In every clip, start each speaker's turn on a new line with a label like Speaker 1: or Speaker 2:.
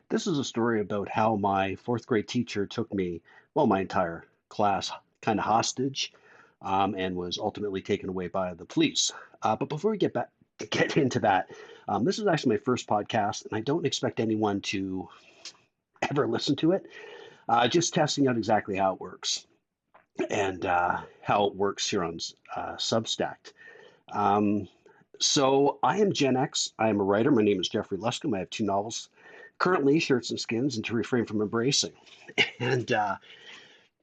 Speaker 1: This is a story about how my fourth grade teacher took me, well, my entire class, kind of hostage, and was ultimately taken away by the police. But before we get into that, this is actually my first podcast, and I don't expect anyone to ever listen to it. Just testing out exactly how it works and how it works here on Substack. Um, so I am Gen X. I am a writer. My name is Jeffrey Luscombe. I have two novels currently, Shirts and Skins, and To Refrain from Embracing. And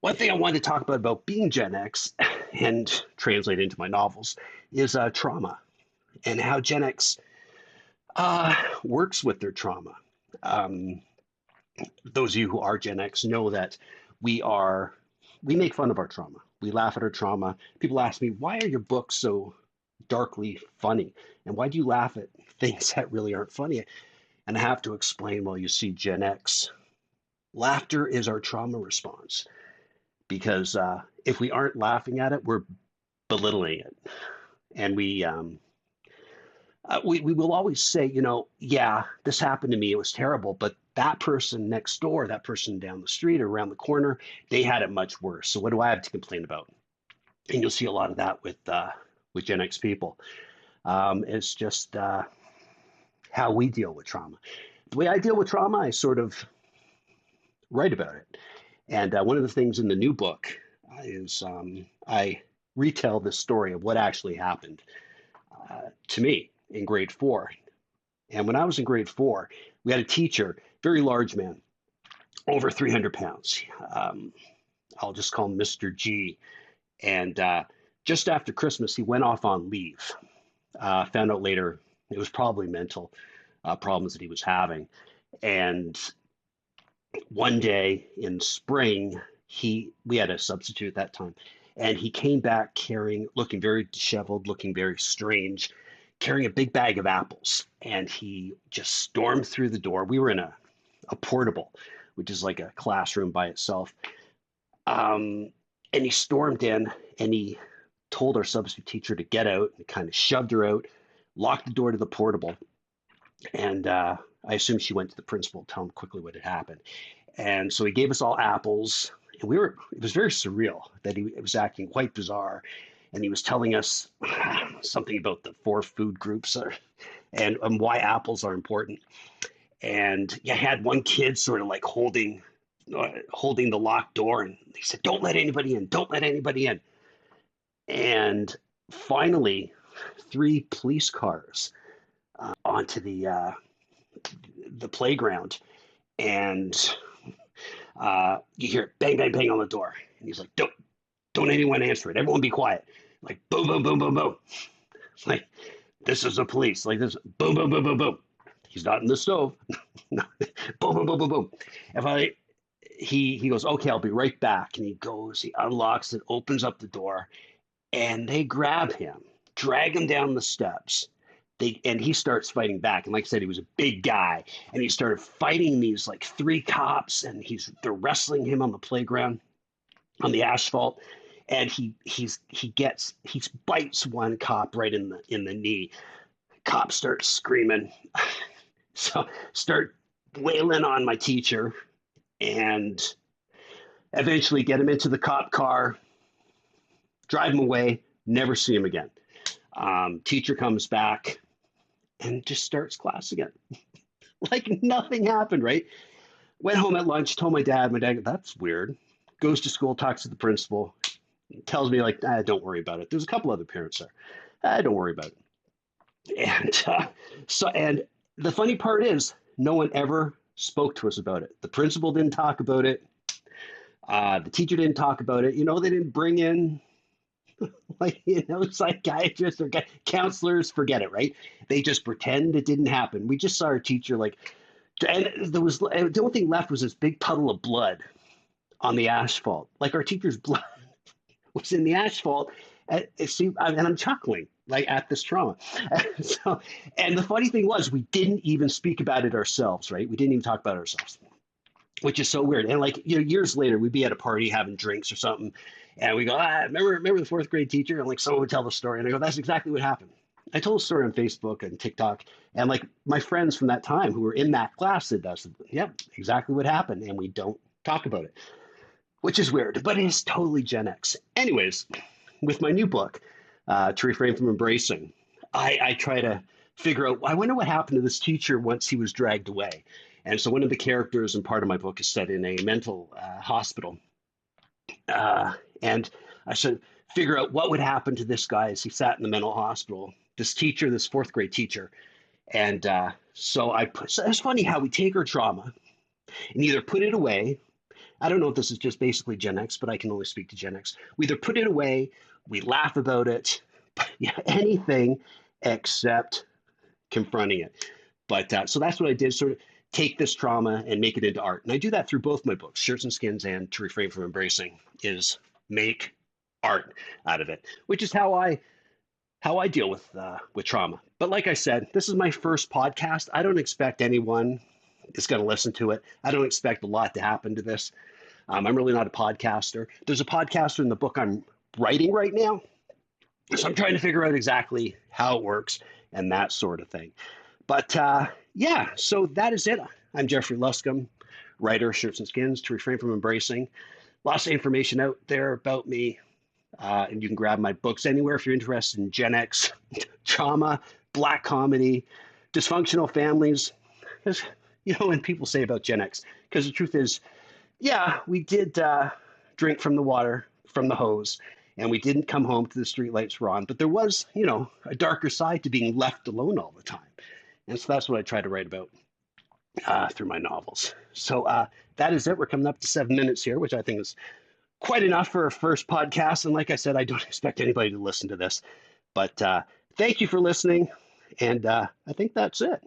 Speaker 1: one thing I wanted to talk about being Gen X and translate into my novels is trauma and how Gen X works with their trauma. Um, those of you who are Gen X know that we are we make fun of our trauma. We laugh at our trauma. People ask me, why are your books so darkly funny? And why do you laugh at things that really aren't funny? And I have to explain, well, you see, Gen X, laughter is our trauma response because if we aren't laughing at it, we're belittling it. And we will always say, yeah, this happened to me. It was terrible. But that person next door, that person down the street or around the corner, they had it much worse. So what do I have to complain about? And you'll see a lot of that with Gen X people. It's just how we deal with trauma. The way I deal with trauma, I sort of write about it. And one of the things in the new book is I retell the story of what actually happened to me in grade four. And when I was in grade four, we had a teacher, very large man, over 300 pounds. I'll just call him Mr. G. And just after Christmas, he went off on leave. Found out later it was probably mental problems that he was having. And one day in spring, we had a substitute at that time, and he came back looking very disheveled, looking very strange, carrying a big bag of apples. And he just stormed through the door. We were in a portable, which is like a classroom by itself. And he stormed in and he told our substitute teacher to get out and kind of shoved her out, locked the door to the portable. And I assume she went to the principal to tell him quickly what had happened. And so he gave us all apples. And it was very surreal that he was acting quite bizarre. And he was telling us something about the four food groups and why apples are important. And yeah, I had one kid sort of like holding the locked door. And he said, don't let anybody in. Don't let anybody in. And finally, three police cars onto the playground, and you hear bang, bang, bang on the door, and he's like, don't anyone answer it. Everyone be quiet. Like boom, boom, boom, boom, boom. Like this is the police. Like this, boom, boom, boom, boom, boom. He's not in the stove. No. Boom, boom, boom, boom, boom. And finally, he goes, okay, I'll be right back. And he goes, he unlocks it, opens up the door, and they grab him, drag him down the steps. And he starts fighting back. And like I said, he was a big guy, and he started fighting these like three cops, and they're wrestling him on the playground, on the asphalt, and he bites one cop right in the knee. Cop starts screaming, so start wailing on my teacher, and eventually get him into the cop car, drive him away, never see him again. Teacher comes back and just starts class again. Like nothing happened, right? Went home at lunch, told my dad. My dad, that's weird. Goes to school, talks to the principal, tells me like, don't worry about it. There's a couple other parents there. Don't worry about it. And the funny part is, no one ever spoke to us about it. The principal didn't talk about it. The teacher didn't talk about it. They didn't bring in like psychiatrists or counselors. Forget it, right? They just pretend it didn't happen. We just saw our teacher and the only thing left was this big puddle of blood on the asphalt. Like our teacher's blood was in the asphalt. And I'm chuckling like at this trauma. And the funny thing was, we didn't even speak about it ourselves, right? We didn't even talk about it ourselves, which is so weird. And years later, we'd be at a party having drinks or something, and we go, remember the fourth grade teacher? And like someone would tell the story, and I go, that's exactly what happened. I told a story on Facebook and TikTok, and like my friends from that time who were in that class said, I said, yep, exactly what happened. And we don't talk about it, which is weird, but it is totally Gen X. Anyways, with my new book, To Refrain from Embracing, I try to figure out, I wonder what happened to this teacher once he was dragged away. And so one of the characters and part of my book is set in a mental hospital. And I should figure out what would happen to this guy as he sat in the mental hospital, this teacher, this fourth grade teacher. And so it's funny how we take our trauma and either put it away. I don't know if this is just basically Gen X, but I can only speak to Gen X. We either put it away, we laugh about it, yeah, anything except confronting it. But so that's what I did, sort of take this trauma and make it into art. And I do that through both my books, Shirts and Skins and To Refrain from Embracing, is make art out of it, which is how I deal with trauma. But like I said, this is my first podcast. I don't expect anyone is going to listen to it. I don't expect a lot to happen to this. I'm really not a podcaster. There's a podcaster in the book I'm writing right now. So I'm trying to figure out exactly how it works and that sort of thing. But yeah, so that is it. I'm Jeffrey Luscombe, writer, Shirts and Skins, To Refrain from Embracing. Lots of information out there about me. And you can grab my books anywhere if you're interested in Gen X, trauma, black comedy, dysfunctional families. Because, when people say about Gen X, because the truth is, yeah, we did drink from the water, from the hose, and we didn't come home to the streetlights were on. But there was, a darker side to being left alone all the time. And so that's what I try to write about through my novels. So that is it. We're coming up to 7 minutes here, which I think is quite enough for a first podcast. And like I said, I don't expect anybody to listen to this. But thank you for listening. And I think that's it.